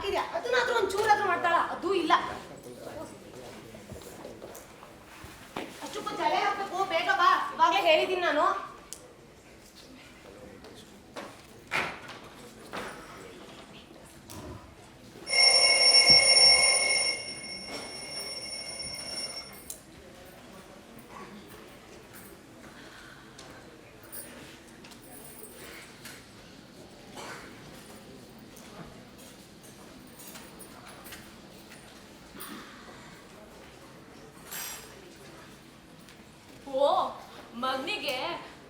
ಹಾಕಿದ್ಯಾ ಅದನ್ನಾದ್ರೂ ಒಂದ್ ಚೂರಾದ್ರೂ ಮಾಡ್ತಾಳ? ಅದು ಇಲ್ಲ. ಅಷ್ಟಕ್ಕೂ ತಲೆ ಹಾಕ್ಬೇಕು, ಬೇಗ ಬಾ. ಇವಾಗಲೇ ಹೇಳಿದ್ದೀನಿ ನಾನು. ಮಗನಿಗೆ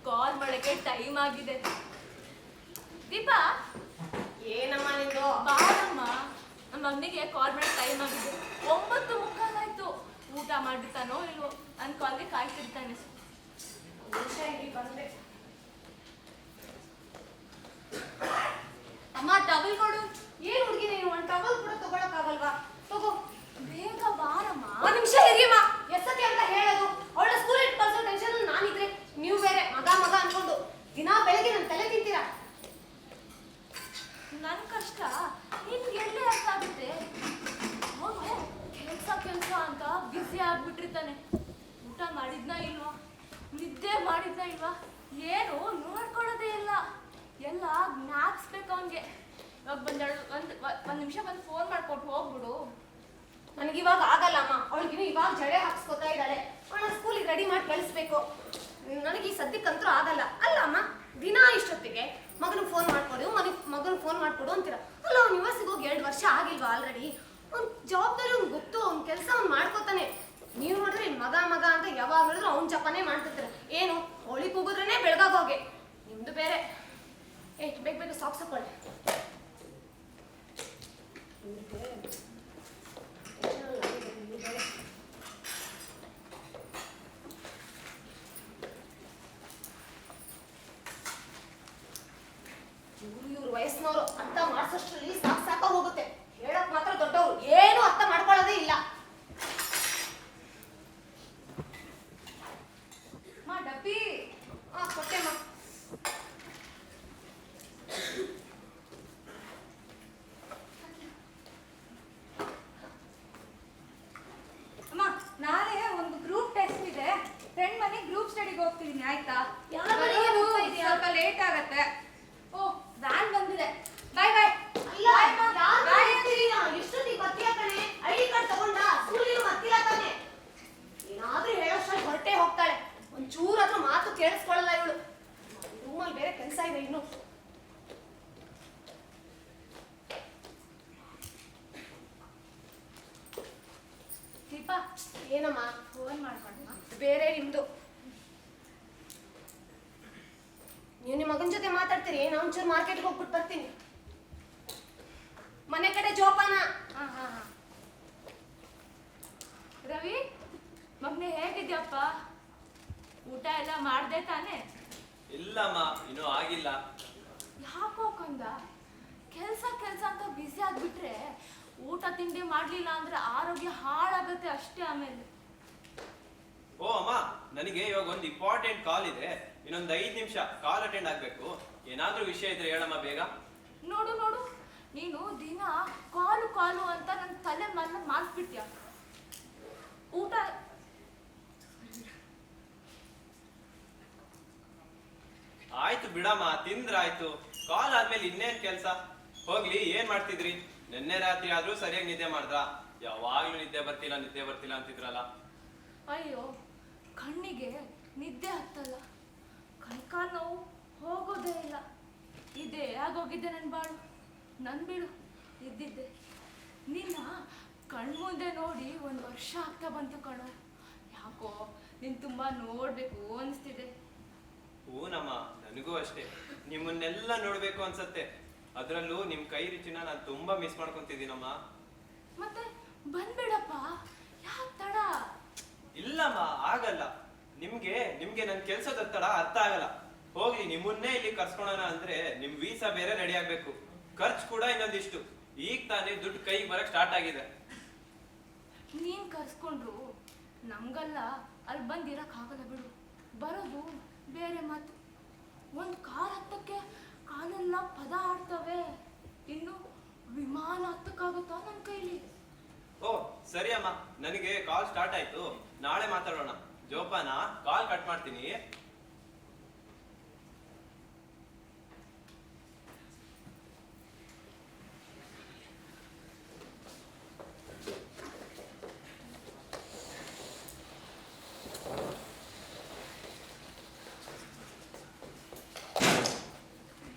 ಕಾಲ್ ಮಾಡಕ್ಕೆ ಟೈಮ್ ಆಗಿದೆ. ದೀಪಾ, ಏನಮ್ಮ ನಿಂದು? ಬಾರಮ್ಮ, ನಮ್ಮ ಮಗನಿಗೆ ಕಾಲ್ ಮಾಡಕ್ಕೆ ಟೈಮ್ ಆಗಿದೆ. 9:15 ಊಟ ಮಾಡಿರ್ತಾನೋ ಇಲ್ವೋ, ನನ್ನ ಕಾಲ್ಗೆ ಕಾಯ್ತಿರ್ತಾನೆ. ಬಂದೆ. ಅಮ್ಮ, ಟವಲ್ ಕೊಡು. ಏನ್ ಹುಡುಗಿ ನೀನು? ಒಂದ್ ಟವಲ್ ಕೂಡ ತಗೊಳಕ್ಕಾಗಲ್ವಾ? ತಗೋ. ಬೇಗ ಬಾರಮ್ಮ. ಒಂದ್ ನಿಮಿಷ ಇರಿಯಮ್ಮ. ಎಷ್ಟತಿ ಅಂತ ಹೇಳೋದು? ಅವಳ ಸ್ಕೂಲ್ ಇಟ್ಟು ಕಳ್ಸೋ ಟೆನ್ಷನ್ ನಾನಿದ್ರೆ ನೀವು ಬೇರೆ ಮಗ ಮಗ ಅನ್ಕೊಂಡು ದಿನಾ ಬೆಳಗ್ಗೆ ನನ್ನ ತಲೆ ತಿಂತೀರಾ. ನನ್ ಕಷ್ಟ ನಿನ್ಗೆ ಎಲ್ಲಿ ಅರ್ಥ ಆಗುತ್ತೆ? ಅವನು ಕೆಲ್ಸ ಅಂತ ಬ್ಯುಸಿ ಆಗ್ಬಿಟ್ಟಿರ್ತಾನೆ. ಊಟ ಮಾಡಿದ್ನ ಇಲ್ವಾ, ನಿದ್ದೆ ಮಾಡಿದ್ನ ಇಲ್ವಾ, ಏನು ನೋಡ್ಕೊಳ್ಳೋದೇ ಇಲ್ಲ. ಎಲ್ಲ ಜ್ಞಾಪಿಸ್ಬೇಕು ಅವನ್ಗೆ. ಇವಾಗ ಒಂದ್ ನಿಮಿಷ ಬಂದು ಫೋನ್ ಮಾಡ್ಕೊಟ್ಟು ಹೋಗ್ಬಿಡು. ನನಗಿವಾಗ ಆಗಲ್ಲ ಅಮ್ಮ. ಅವಳಿಗಿನ್ನು ಇವಾಗ ಜಡೆ ಹಾಕ್ಸ್ಕೊತಾ ಇದ್ದಾಳೆ. ಅವಳ ಸ್ಕೂಲಿಗೆ ರೆಡಿ ಮಾಡಿ ಕಳಿಸ್ಬೇಕು. ನನಗೆ ಈ ಸದ್ಯಕ್ಕಂತೂ ಆಗಲ್ಲ. ಅಲ್ಲ ಅಮ್ಮ, ದಿನಾ ಇಷ್ಟೊತ್ತಿಗೆ ಮಗನಿಗೆ ಫೋನ್ ಮಾಡ್ಕೊಡು, ಮಗನಿಗೆ ಫೋನ್ ಮಾಡ್ಕೊಡು ಅಂತೀರ. ಅಲ್ಲ, ಅವ್ನು ಯುವಸಿಗೆ ಹೋಗಿ 2 ವರ್ಷ ಆಗಿಲ್ವಾ ಆಲ್ರೆಡಿ? ಅವ್ನ ಜವಾಬ್ದಾರಿ ಅವ್ನು ಗೊತ್ತು, ಅವ್ನ ಕೆಲಸ ಅವ್ನು ಮಾಡ್ಕೋತಾನೆ. ನೀವು ನೋಡಿದ್ರೆ ಮಗ ಮಗ ಅಂತ ಯಾವಾಗ ನೋಡಿದ್ರು ಅವ್ನ ಜಪನೇ ಮಾಡ್ತಿರ್ತಾರೆ. ಏನು ಹೋಳಿ ಕೂಗಿದ್ರೇನೆ ಬೆಳಗಾಗೋಗೆ. ನಿಮ್ದು ಬೇರೆ. ಬೇಗ ಸಾಕ್ಸ್ ಹಾಕೊಳ್ಳಿ. ಇವ್ರ ವಯಸ್ಸಿನವರು ಅರ್ಥ ಮಾಡಿಸೋಷ್ಟ್ರಲ್ಲಿ ಸಾಕ ಹೋಗುತ್ತೆ. ಹೇಳಕ್ ಮಾತ್ರ ದೊಡ್ಡವರು, ಏನು ಅರ್ಥ ಮಾಡ್ಕೊಳ್ಳೋದೇ ಇಲ್ಲ. ಡಬ್ಬಿ ಕೊಟ್ಟೆಮ್ಮ. ಅಮ್ಮ, ನಾಳೆ ಒಂದು ಗ್ರೂಪ್ ಟೆಸ್ಟ್ ಇದೆ. ಫ್ರೆಂಡ್ ಮನೆ ಗ್ರೂಪ್ ಸ್ಟಡಿಗೆ ಹೋಗ್ತಿದೀನಿ, ಆಯ್ತಾ? ಸ್ವಲ್ಪ ಲೇಟ್ ಆಗತ್ತೆ. ಓ, ವ್ಯಾನ್ ಬಂದಿದೆ. ಬಾಯ್ ಬಾಯ್. ಎಷ್ಟೊತ್ತಿಗೆ ಬರ್ತೀಯ ಕಣೆ? ಐಡಿ ಕಾರ್ಡ್ ತಗೊಂಡ ಸ್ಕೂಲಿಗೆ ಬರ್ತೀಯ ತಾನೆ? ಏನಾದ್ರೂ ಹೇಳೋಷ್ಟ್ರಲ್ಲಿ ಹೊರಟೆ ಹೋಗ್ತಾಳೆ. ಒಂಚೂರಾದ್ರೂ ಮಾತು ಕೇಳಿಸ್ಕೊಳ್ಳಲ್ಲ ಇವಳು. ರೂಮಲ್ಲಿ ಬೇರೆ ಕೆಲಸ ಇದೆ ಇನ್ನು. ದೀಪಾ, ಏನಮ್ಮ? ಫೋನ್ ಮಾಡ್ಕೊಂಡ ಬೇರೆ ನಿಮ್ದು. ನೀವು ನಿಮ್ಮ ಮಗನ ಜೊತೆ ಮಾತಾಡ್ತೀರಿ, ನಾನು ಒಂಚೂರು ಮಾರ್ಕೆಟ್ಗೆ ಹೋಗ್ಬಿಟ್ಟು ಬರ್ತೀನಿ. ಮನೆ ಕಡೆ ಜೋಪಾನ. ರವಿ, ಮಗನೇ ಹೇಗಿದ್ಯಪ್ಪ? ಊಟ ಎಲ್ಲ ಮಾಡ್ದೆ ತಾನೆ? ಇಲ್ಲಮ್ಮ, ಇನ್ನೂ ಆಗಿಲ್ಲ. ಯಾಕೋ ಕಂದ, ಕೆಲ್ಸ ಅಂತ ಬ್ಯುಸಿ ಆಗ್ಬಿಟ್ರೆ ಊಟ ತಿಂಡಿ ಮಾಡ್ಲಿಲ್ಲ ಅಂದ್ರೆ ಆರೋಗ್ಯ ಹಾಳಾಗತ್ತೆ ಅಷ್ಟೇ. ಆಮೇಲೆ ಓ ಅಮ್ಮ, ನನಗೆ ಇವಾಗ ಒಂದು ಇಂಪಾರ್ಟೆಂಟ್ ಕಾಲ್ ಇದೆ. ಇನ್ನೊಂದು 5 ನಿಮಿಷ ಕಾಲ್ ಅಟೆಂಡ್ ಆಗ್ಬೇಕು. ಏನಾದ್ರೂ ವಿಷಯ ಇದ್ರೆ ಹೇಳಮ್ಮ ಬೇಗ. ನೋಡು, ನೀನು ದಿನ ಕಾಲು ಅಂತ ನನ್ನ ತಲೆ ಮಾಡಿಸ್ಬಿಡ್ತೀಯ. ಊಟ ಆಯ್ತು ಬಿಡಮ್ಮ, ತಿಂದ್ರಾಯ್ತು. ಕಾಲ್ ಆದ್ಮೇಲೆ ಇನ್ನೇನ್ ಕೆಲ್ಸ? ಹೋಗ್ಲಿ, ಏನ್ ಮಾಡ್ತಿದ್ರಿ? ನಿನ್ನೆ ರಾತ್ರಿ ಆದ್ರೂ ಸರಿಯಾಗಿ ನಿದ್ದೆ ಮಾಡ್ದ? ಯಾವಾಗ್ಲೂ ನಿದ್ದೆ ಬರ್ತಿಲ್ಲ ಅಂತಿದ್ರಲ್ಲ. ಅಯ್ಯೋ, ಕಣ್ಣಿಗೆ ನಿದ್ದೆ ಹತ್ತಲ್ಲ, ಕೈಕಾಲು ನೋವು ಹೋಗೋದೇ ಇಲ್ಲ. ಇದೇ ಆಗೋಗಿದ್ದೆ ನನ್ನ ಬಾಳು. ನನ್ ಬಿಡು, ಇದ್ದಿದ್ದೆ. ನಿನ್ನ ಕಣ್ಮುಂದೆ ನೋಡಿ 1 ವರ್ಷ ಆಗ್ತಾ ಬಂತು ಕಣೋ. ಯಾಕೋ ನೀನ್ ತುಂಬಾ ನೋಡ್ಬೇಕು ಅನಿಸ್ತಿದೆ. ಹೂನಮ್ಮ, ನನಗೂ ಅಷ್ಟೇ. ನಿಮ್ಮನ್ನೆಲ್ಲ ನೋಡ್ಬೇಕು ಅನ್ಸತ್ತೆ. ಅದ್ರಲ್ಲೂ ನಿಮ್ ಕೈ ರುಚಿನ ನಾನು ತುಂಬಾ ಮಿಸ್ ಮಾಡ್ಕೊಂತಿದ್ದೀನಮ್ಮ. ಮತ್ತೆ ಬಂದ್ಬಿಡಪ್ಪ, ಯಾಕೆ ತಡ? ಇಲ್ಲಮ್ಮ, ಆಗಲ್ಲ. ನಿಮ್ಗೆ ನನ್ ಕೆಲ್ಸದ ತಡ ಅರ್ಥ ಆಗಲ್ಲ. ಹೋಗ್ಲಿ, ನಿಮ್ಮನ್ನೇ ಇಲ್ಲಿ ಕರ್ಸ್ಕೊಳೋಣ ಅಂದ್ರೆ ನಿಮ್ ವೀಸಾ ಬೇರೆ ರೆಡಿ ಆಗ್ಬೇಕು. ಖರ್ಚು ಕೂಡ ಇನ್ನೊಂದಿಷ್ಟು. ಈಗ ತಾನೇ ದುಡ್ಡು ಕೈಗೆ ಬರಕ್ ಸ್ಟಾರ್ಟ್ ಆಗಿದೆ. ನೀನ್ ಕರ್ಸ್ಕೊಂಡ್ರು ನಮ್ಗಲ್ಲ ಅಲ್ಲಿ ಬಂದಿರಕ್ ಆಗಲ್ಲ ಬಿಡು. ಬರೋದು ಬೇರೆ ಮಾತು. ಒಂದು ಕಾರ್ ಹತ್ತಕ್ಕೆ ಕಾಲೆಲ್ಲ ಪದ ಆಡ್ತವೆ, ಇನ್ನು ವಿಮಾನ ಹತ್ತಕ್ಕಾಗ ಸರಿ ಅಮ್ಮ, ನನಗೆ ಕಾಲ್ ಸ್ಟಾರ್ಟ್ ಆಯ್ತು, ನಾಳೆ ಮಾತಾಡೋಣ. ಜೋಪಾನ, ಕಾಲ್ ಕಟ್ ಮಾಡ್ತೀನಿ.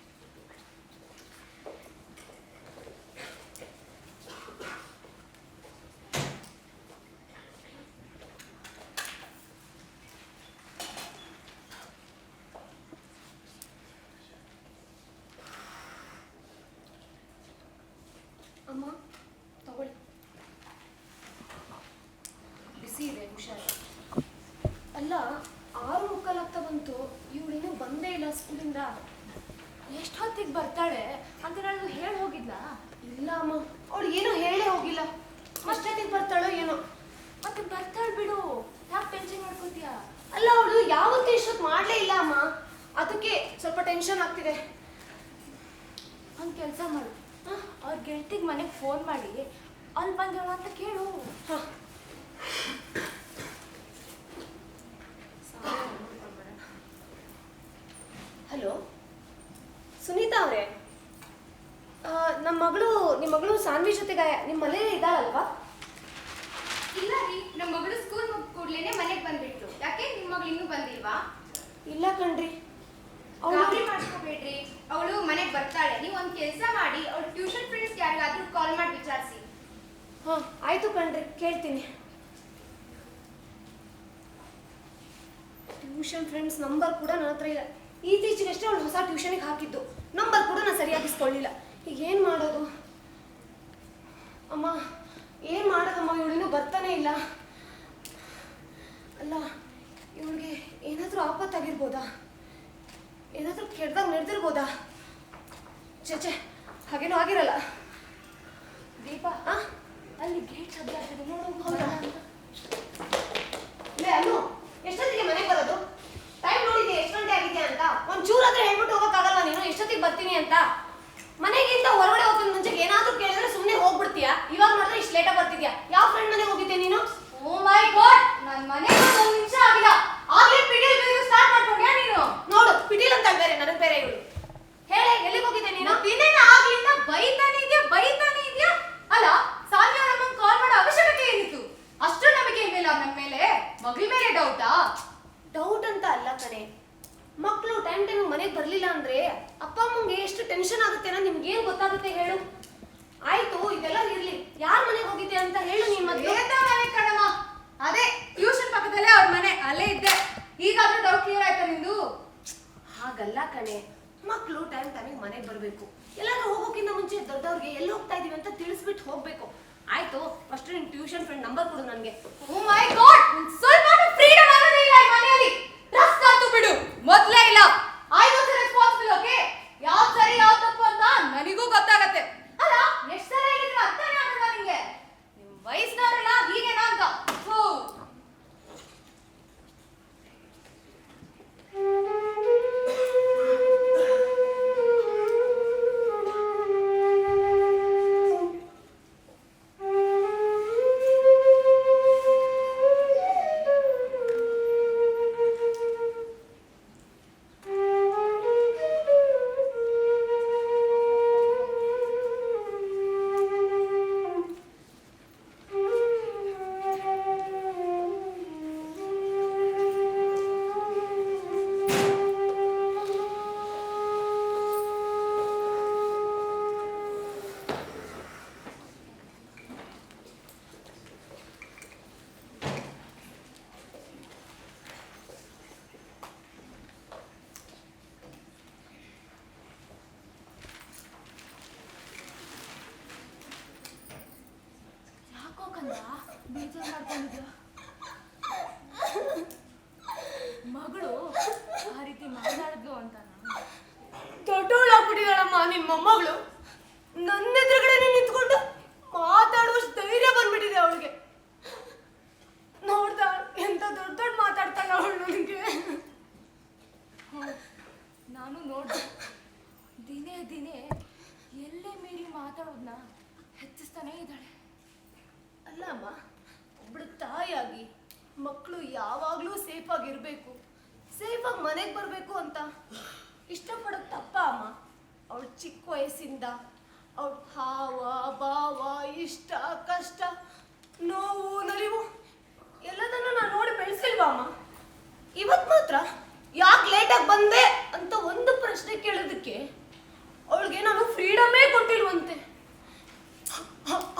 ಅಮ್ಮ ತಗೊಳ್ಳಿ, ಬಿಸಿ ಇದೆ, ಹುಷಾರು. ಅಲ್ಲ, 6:45 ಬಂತು, ಇವಳಿನ್ನೂ ಬಂದೇ ಇಲ್ಲ ಸ್ಕೂಲಿಂದ. ಎಷ್ಟು ಹೊತ್ತಿಗೆ ಬರ್ತಾಳೆ ಅಂತ ನಾನು ಹೇಳಿ ಹೋಗಿದ್ಲಾ? ಇಲ್ಲ ಅಮ್ಮ, ಅವಳು ಏನೋ ಹೇಳೇ ಹೋಗಿಲ್ಲ. ಅಷ್ಟೊತ್ತಿಗೆ ಬರ್ತಾಳೋ ಏನೋ. ಮತ್ತೆ ಬರ್ತಾಳೆ ಬಿಡು, ಯಾಕೆ ಟೆನ್ಷನ್ ಮಾಡ್ಕೋತೀಯ? ಅಲ್ಲ, ಅವಳು ಯಾವತ್ತೂ ಇಷ್ಟೊತ್ತು ಮಾಡಲೇ ಇಲ್ಲ ಅಮ್ಮ, ಅದಕ್ಕೆ ಸ್ವಲ್ಪ ಟೆನ್ಷನ್ ಆಗ್ತಿದೆ. ಒಂದು ಕೆಲಸ ಮಾಡು, ಅವ್ರ ಗೆಳತಿಗೆ ಮನೆಗೆ ಫೋನ್ ಮಾಡಿ ಅಲ್ಲಿ ಬಂದಳ ಅಂತ ಕೇಳು. ಹಲೋ ಸುನೀತಾ ಅವರೇ, ನಿಮ್ಮ ಮಗಳು ಸಾನ್ವಿ ಜೊತೆಗೆ ನಿಮ್ಮ ಮನೇಲಿ ಇದ್ದಾಳಲ್ವಾ? ಇಲ್ಲ ರೀ, ನಮ್ಮ ಮಗಳು ಸ್ಕೂಲ್ ಮುಗಿದ ಕೂಡ್ಲೇನೆ ಮನೆಗೆ ಬಂದ್ಬಿಟ್ರು. ಯಾಕೆ ನಿಮ್ಮ ಮಗಳು ಇನ್ನೂ ಬಂದಿಲ್ವಾ? ಇಲ್ಲ ಕಣ್ರಿ. ಗಾಬರಿ ಮಾಡ್ಕೋಬೇಡ್ರಿ, ಅವಳು ಮನೆಗೆ ಬರ್ತಾಳೆ. ನೀವು ಒಂದು ಕೆಲಸ ಮಾಡಿ, ಅವಳು ಟ್ಯೂಷನ್ ಫ್ರೆಂಡ್ಸ್ ಯಾರಿಗಾದ್ರೂ ಕಾಲ್ ಮಾಡಿ ವಿಚಾರಿಸಿ. ಹಾಂ ಆಯ್ತು ಕಣ್ರಿ, ಕೇಳ್ತೀನಿ. ಟ್ಯೂಷನ್ ಫ್ರೆಂಡ್ಸ್ ನಂಬರ್ ಕೂಡ ನನ್ನ ಹತ್ರ ಇಲ್ಲ. ಇತ್ತೀಚೆಗಷ್ಟೇ ಅವಳು ಹೊಸ ಟ್ಯೂಷನಿಗೆ ಹಾಕಿದ್ದು, ನಂಬರ್ ಕೂಡ ನಾನು ಸರಿಯಾಗಿಸ್ಕೊಳ್ಳಿಲ್ಲ. ಈಗ ಏನು ಮಾಡೋದು ಅಮ್ಮ, ಏನು ಮಾಡೋದಮ್ಮ? ಇವಳಿನ್ನೂ ಬರ್ತಾನೆ ಇಲ್ಲ. ಅಲ್ಲ, ಇವಳಿಗೆ ಏನಾದರೂ ಆಪತ್ತಾಗಿರ್ಬೋದಾ? ಏನಾದರೂ ಕೆಡ್ದಾಗ ನಡೆದಿರ್ಬೋದಾ? ಚೇಚೆ, ಹಾಗೇನೂ ಆಗಿರಲ್ಲ. ದೀಪ, ಅಲ್ಲಿ ಗೇಟ್ ಶಬ್ದ ಆಗ್ತದೆ ನೋಡು. ಹೌದಾ? ಅನ್ನು ಎಷ್ಟೊತ್ತಿಗೆ ಮನೆಗೆ ಬರೋದು? ಟೈಮ್ ನೋಡಿದ್ಯಾ ಎಷ್ಟು ಗಂಟೆ ಆಗಿದೆಯಾ ಅಂತ? ಒಂಚೂರಾದ್ರೆ ಹೇಳ್ಬಿಟ್ಟು ಹೋಗೋಕ್ಕಾಗಲ್ಲ ನೀನು ಎಷ್ಟೊತ್ತಿಗೆ ಬರ್ತೀನಿ ಅಂತ? ಮನೆಗಿಂತ ಹೊರಗಡೆ ಹೋಗೋದ್ ಮುಂಚೆ ಏನಾದ್ರೂ ಕೇಳಿದ್ರೆ ಸುಮ್ಮನೆ ಹೋಗ್ಬಿಡ್ತೀಯಾ? ಇವಾಗ ಮಾಡಿದ್ರೆ ಇಷ್ಟು ಲೇಟಾಗಿ ಬರ್ತಿದ್ಯಾ? ಯಾವ ಫ್ರೆಂಡ್ ಮನೆಗೆ ಹೋಗಿದ್ದೆ ನೀನು? ಓ ಮೈ ಗಾಡ್, ನನ್ನ ಮನೆಗೆ 1 ನಿಮಿಷ ಆಗಿಲ್ಲ, ಆಗ್ಲೇ ಪಿಡಿಲ್ ಬೇರೆ ಸ್ಟಾರ್ಟ್ ಮಾಡ್ಕೊಂಡ್ಯಾ ನೀನು? ನೋಡು, ಪಿಟೀಲ್ ಅಂತ ಬೇರೆ, ನನಗೆ ಬೇರೆ ಇವಳು. ಹೇಳಿ, ಎಲ್ಲಿಗೆ ಹೋಗಿದ್ದೆ ನೀನು? ದಿನೇನ ಆಗ್ಲಿಂದ ಬೈತಾನೆ ಇದೆಯಾ? ಅಲ್ಲ, ಸಾನ್ವಿ ಅವರಮ್ಮನ್ ಕಾಲ್ ಮಾಡೋ ಅವಶ್ಯಕತೆ ಏನಿತ್ತು? ಅಷ್ಟು ನಂಬಿಕೆ ಇಲ್ವಲ್ಲ ನನ್ನ ಮೇಲೆ? ಮಗಳ ಮೇಲೆ ಡೌಟಾ? ಡೌಟ್ ಅಂತ ಅಲ್ಲ ಕಣೆ, ಮಕ್ಕಳು ಟೈಮ್ ಮನೆಗೆ ಬರ್ಲಿಲ್ಲ ಅಂದ್ರೆ ಅಪ್ಪ ಅಮ್ಮಂಗೆ ಎಷ್ಟು ಟೆನ್ಷನ್ ಆಗುತ್ತೆ ಅನ್ನೋದು ನಿಮ್ಗೆ ಏನ್ ಗೊತ್ತಾಗುತ್ತೆ ಹೇಳು? ಆಯ್ತು, ಇದೆಲ್ಲ ಇರ್ಲಿ, ಯಾರ್ ಮನೆಗೆ ಹೋಗಿದ್ದೆ ಅಂತ ಹೇಳು. ನೀನ್ ಮೊದ್ಲು ಮನೆ ಕಣಮ್ಮ, ಅದೇ ಟ್ಯೂಷನ್ ಪಕ್ಕದಲ್ಲೇ ಅವ್ರ ಮನೆ, ಅಲ್ಲೇ ಇದ್ದೆ. ಈಗಾದ್ರೂ ಡೌಟ್ ಕ್ಲಿಯರ್ ಆಯ್ತಾ ನಿಂದು? ಹಾಗಲ್ಲ ಕಣೆ, ಮಕ್ಕಳು ಟೈಮಿಗೆ ಮನೆಗೆ ಬರಬೇಕು. ಎಲ್ಲಾದ್ರೂ ಹೋಗೋಕ್ಕಿಂತ ಮುಂಚೆ ದೊಡ್ಡವ್ರಿಗೆ ಎಲ್ಲಿ ಹೋಗ್ತಾ ಇದೀವಿ ಅಂತ ತಿಳಿಸ್ಬಿಟ್ಟು ಹೋಗ್ಬೇಕು. ಆಯ್ತು, ಫಸ್ಟ್ ನಿನ್ ಟ್ಯೂಷನ್ ಫ್ರೆಂಡ್ ನಂಬರ್ ಕೊಡು ನನಗೆ. ಓ ಮೈ ಗಾಡ್, ಸ್ವಲ್ಪ ಫ್ರೀಡಮ್ ಅನ್ನೋದೇ ಇಲ್ಲ ಈ ಮನೆಯಲ್ಲಿ. ಟ್ರಸ್ಟ್ ಅಂತೂ ಬಿಡು, ಮೊದಲೇ ಇಲ್ಲ. I was responsible, okay? ಯಾವ್ದು ಸರಿ ಯಾವ್ದು ತಪ್ಪು ಅಂತ ನನಗೂ ಗೊತ್ತಾಗತ್ತೆ. ಅಲ್ಲ, ಎಷ್ಟು ಸರಿ ಹೇಳಿದ್ರು ಅರ್ಥನೇ ಆಗಲ್ಲ ನಿಂಗೆ. ನಿಮ್ ವಯಸ್ಸಿನವರೆಲ್ಲ ಹೀಗೇನಾ ಅಂತ. ಹೋ, ಬೇಜಾರು ಮಾಡ್ಕೊಂಡಿದ್ಯಾ? ಮಗಳು ಆ ರೀತಿ ಮಾತಾಡಿದ್ಲು ಅಂತ ದೊಡ್ಡವಳಾಗ್ಬಿಟ್ಟಿದ್ದಾಳಮ್ಮ ನಿಮ್ಮ ಮೊಮ್ಮಗಳು. ನನ್ನ ಎದುರುಗಡೆ ನಿಂತ್ಕೊಂಡು ಮಾತಾಡುವಷ್ಟು ಧೈರ್ಯ ಬಂದ್ಬಿಟ್ಟಿದೆ ಅವಳಿಗೆ. ನೋಡ್ದ ಎಂತ ದೊಡ್ಡ ದೊಡ್ಡ ಮಾತಾಡ್ತಾಳ ಅವಳು ನನಗೆ. ನಾನು ನೋಡ್ದೆ, ದಿನೇ ದಿನೇ ಎಲ್ಲೇ ಮೀರಿ ಮಾತಾಡೋದನ್ನ ಹೆಚ್ಚಿಸ್ತಾನೆ ಇದ್ದಾಳೆ. ಅಲ್ಲಮ್ಮ, ಒಬ್ಳು ತಾಯಿಯಾಗಿ ಮಕ್ಕಳು ಯಾವಾಗಲೂ ಸೇಫಾಗಿ ಇರಬೇಕು, ಸೇಫಾಗಿ ಮನೆಗೆ ಬರಬೇಕು ಅಂತ ಇಷ್ಟಪಡೋದು ತಪ್ಪ ಅಮ್ಮ? ಅವಳು ಚಿಕ್ಕ ವಯಸ್ಸಿಂದ ಅವಳು ಹಾವ ಭಾವ ಇಷ್ಟ ಕಷ್ಟ ನೋವು ನಲಿವು ಎಲ್ಲದನ್ನು ನಾನು ನೋಡಿ ಬೆಳೆಸಿಲ್ವಾ ಅಮ್ಮ? ಇವತ್ತು ಮಾತ್ರ ಯಾಕೆ ಲೇಟಾಗಿ ಬಂದೆ ಅಂತ ಒಂದು ಪ್ರಶ್ನೆ ಕೇಳೋದಕ್ಕೆ ಅವಳಿಗೆ ನಾನು ಫ್ರೀಡಮೇ ಕೊಟ್ಟಿಲ್ವಂತೆ.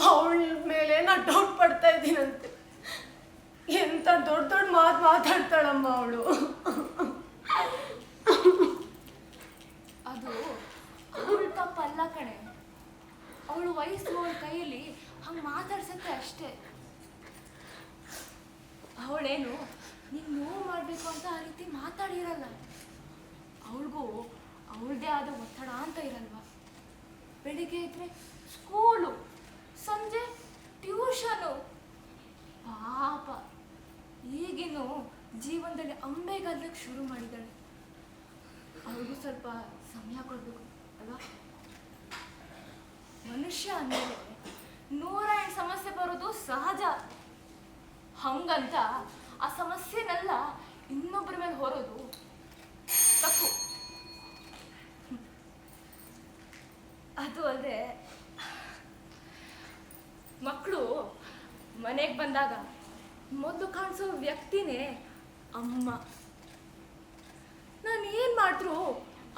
ಅವಳ ಮೇಲೆ ನಾನು ಡೌಟ್ ಪಡ್ತಾ ಇದ್ದೀನಂತೆ. ಎಂತ ದೊಡ್ಡ ದೊಡ್ಡ ಮಾತು ಮಾತಾಡ್ತಾಳಮ್ಮ ಅವಳು. ಅದು ಅವಳ ತಪ್ಪಲ್ಲ ಕಣೆ. ಅವಳು ವಯಸ್ಸು ಅವಳ ಕೈಯಲ್ಲಿ ಹಂಗೆ ಮಾತಾಡ್ಸತ್ತೆ ಅಷ್ಟೇ. ಅವಳೇನು ನೀನು ನೋವು ಮಾಡಬೇಕು ಅಂತ ಆ ರೀತಿ ಮಾತಾಡಿರಲ್ಲ. ಅವಳಿಗೂ ಅವಳದೇ ಆದ ಒತ್ತಡ ಅಂತ ಇರಲ್ವ? ಬೆಳಿಗ್ಗೆ ಇದ್ರೆ ಸ್ಕೂಲು, ಸಂಜೆ ಟ್ಯೂಷನು. ಪಾಪ ಈಗಿನ್ನು ಜೀವನದಲ್ಲಿ ಅಂಬೆಗಲ್ಲಕ್ಕೆ ಶುರು ಮಾಡಿದ್ದಾಳೆ. ಅವಳಿಗೂ ಸ್ವಲ್ಪ ಸಮಯ ಕೊಡಬೇಕು ಅಲ್ವಾ? ಮನುಷ್ಯ ಅಂದಮೇಲೆ 108 ಸಮಸ್ಯೆ ಬರೋದು ಸಹಜ. ಹಂಗಂತ ಆ ಸಮಸ್ಯೆನೆಲ್ಲ ಇನ್ನೊಬ್ಬರ ಮೇಲೆ ಹೊರೋದು ತಪ್ಪು. ಅದು ಅಲ್ಲದೆ ಮಕ್ಕಳು ಮನೆಗೆ ಬಂದಾಗ ಮೊದಲು ಕಾಣಿಸೋ ವ್ಯಕ್ತಿನೇ ಅಮ್ಮ. ನಾನು ಏನು ಮಾಡಿದ್ರು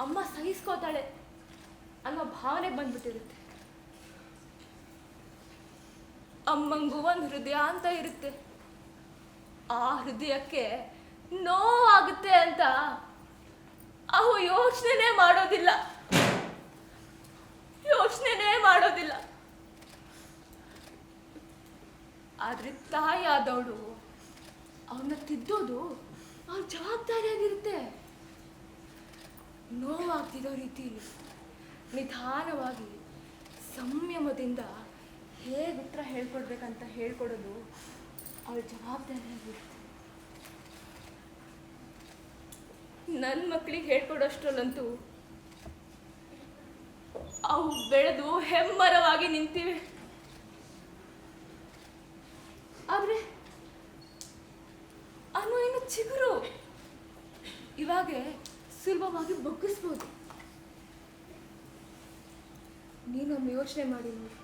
ಅಮ್ಮ ಸಹಿಸ್ಕೋತಾಳೆ ಅನ್ನೋ ಭಾವನೆ ಬಂದ್ಬಿಟ್ಟಿರುತ್ತೆ. ಅಮ್ಮಂಗೂ ಒಂದು ಹೃದಯ ಅಂತ ಇರುತ್ತೆ. ಆ ಹೃದಯಕ್ಕೆ ನೋವಾಗುತ್ತೆ ಅಂತ ಅವು ಯೋಚನೆ ಮಾಡೋದಿಲ್ಲ. ಆದ್ರೆ ತಾಯಿ ಆದವಳು ಅವನ್ನ ತಿದ್ದೋದು ಅವ್ರ ಜವಾಬ್ದಾರಿಯಾಗಿರುತ್ತೆ. ನೋವಾಗ್ತಿರೋ ರೀತಿಯಲ್ಲಿ ನಿಧಾನವಾಗಿ ಸಂಯಮದಿಂದ ಹೇಗೆ ಉತ್ತರ ಹೇಳ್ಕೊಡ್ಬೇಕಂತ ಹೇಳ್ಕೊಡೋದು ಅವಳ ಜವಾಬ್ದಾರಿಯಾಗಿರುತ್ತೆ. ನನ್ನ ಮಕ್ಕಳಿಗೆ ಹೇಳ್ಕೊಡೋಷ್ಟರಲ್ಲಂತೂ ಅವು ಬೆಳೆದು ಹೆಮ್ಮರವಾಗಿ ನಿಂತಿವೆ. ಆದ್ರೆ ಅನ್ನು ಇನ್ನು ಚಿಗುರು, ಇವಾಗ ಸುಲಭವಾಗಿ ಬಗ್ಗಿಸ್ಬೋದು. ನೀನೊಮ್ಮೆ ಯೋಚನೆ ಮಾಡಿ ನೋಡಿ.